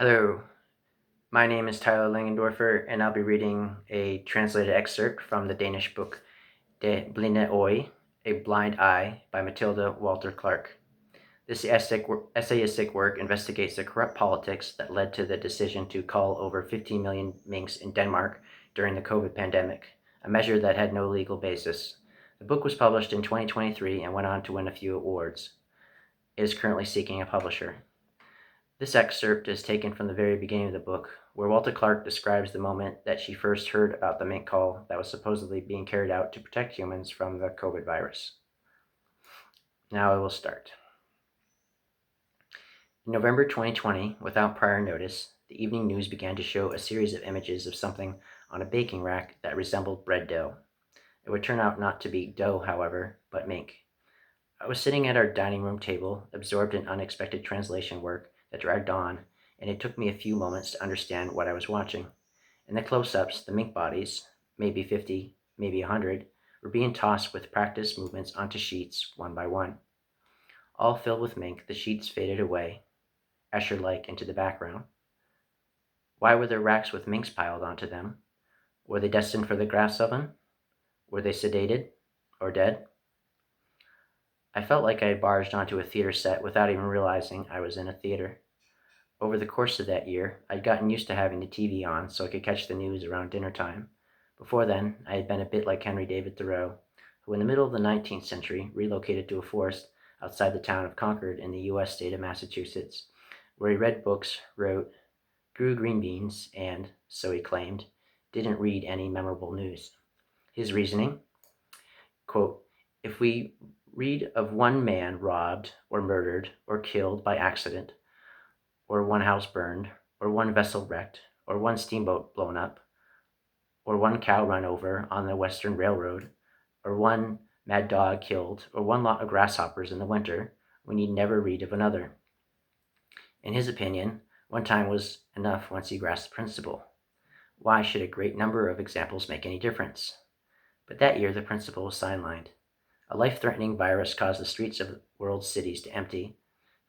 Hello, my name is Tyler Langendorfer, and I'll be reading a translated excerpt from the Danish book De blinde Øje, A Blind Eye by Mathilde Walter Clark. This essayistic work investigates the corrupt politics that led to the decision to cull over 15 million minks in Denmark during the COVID pandemic, a measure that had no legal basis. The book was published in 2023 and went on to win a few awards. It is currently seeking a publisher. This excerpt is taken from the very beginning of the book, where Walter Clark describes the moment that she first heard about the mink cull that was supposedly being carried out to protect humans from the COVID virus. Now I will start. In November 2020, without prior notice, the evening news began to show a series of images of something on a baking rack that resembled bread dough. It would turn out not to be dough, however, but mink. I was sitting at our dining room table, absorbed in unexpected translation work that dragged on, and it took me a few moments to understand what I was watching. In the close-ups, the mink bodies, maybe 50, maybe 100, were being tossed with practiced movements onto sheets one by one. All filled with mink, the sheets faded away, Escher-like, into the background. Why were there racks with minks piled onto them? Were they destined for the gas oven? Were they sedated or dead? I felt like I had barged onto a theater set without even realizing I was in a theater. Over the course of that year, I'd gotten used to having the TV on so I could catch the news around dinner time. Before then, I had been a bit like Henry David Thoreau, who in the middle of the 19th century relocated to a forest outside the town of Concord in the U.S. state of Massachusetts, where he read books, wrote, grew green beans, and, so he claimed, didn't read any memorable news. His reasoning? Quote, if we read of one man robbed or murdered or killed by accident, or one house burned, or one vessel wrecked, or one steamboat blown up, or one cow run over on the Western Railroad, or one mad dog killed, or one lot of grasshoppers in the winter, we need never read of another. In his opinion, one time was enough once you grasp the principle. Why should a great number of examples make any difference? But that year the principle was sidelined. A life-threatening virus caused the streets of the world's cities to empty,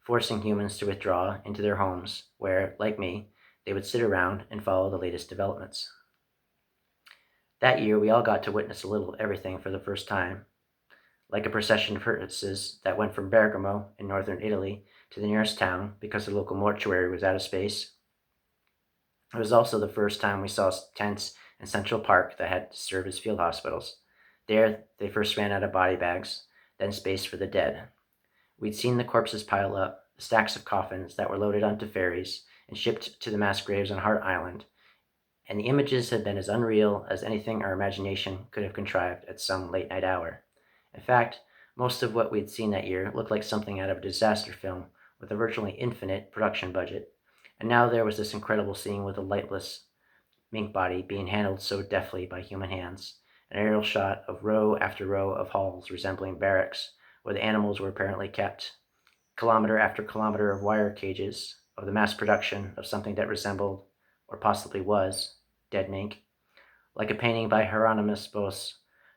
forcing humans to withdraw into their homes where, like me, they would sit around and follow the latest developments. That year, we all got to witness a little of everything for the first time. Like a procession of hearses that went from Bergamo in northern Italy to the nearest town because the local mortuary was out of space. It was also the first time we saw tents in Central Park that had to serve as field hospitals. There, they first ran out of body bags, then space for the dead. We'd seen the corpses pile up, the stacks of coffins that were loaded onto ferries and shipped to the mass graves on Hart Island, and the images had been as unreal as anything our imagination could have contrived at some late-night hour. In fact, most of what we'd seen that year looked like something out of a disaster film with a virtually infinite production budget, and now there was this incredible scene with a lifeless mink body being handled so deftly by human hands, an aerial shot of row after row of halls resembling barracks, where the animals were apparently kept, kilometer after kilometer of wire cages, of the mass production of something that resembled, or possibly was, dead mink, like a painting by Hieronymus Bosch,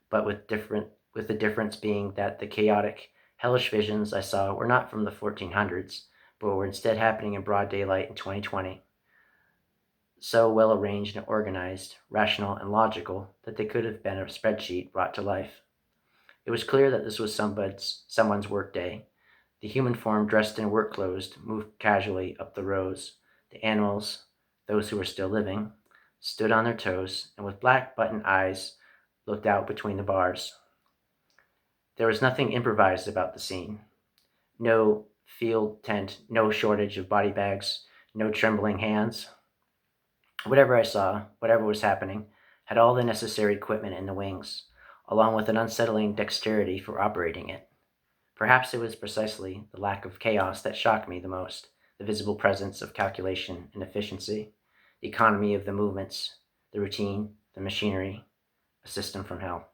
but with the difference being that the chaotic, hellish visions I saw were not from the 1400s, but were instead happening in broad daylight in 2020. So well arranged and organized, rational and logical, that they could have been a spreadsheet brought to life. It was clear that this was someone's work day. The human form dressed in work clothes moved casually up the rows. The animals, those who were still living, stood on their toes and with black button eyes looked out between the bars. There was nothing improvised about the scene. No field tent, no shortage of body bags, no trembling hands. Whatever I saw, whatever was happening, had all the necessary equipment in the wings, along with an unsettling dexterity for operating it. Perhaps it was precisely the lack of chaos that shocked me the most, the visible presence of calculation and efficiency, the economy of the movements, the routine, the machinery, a system from hell.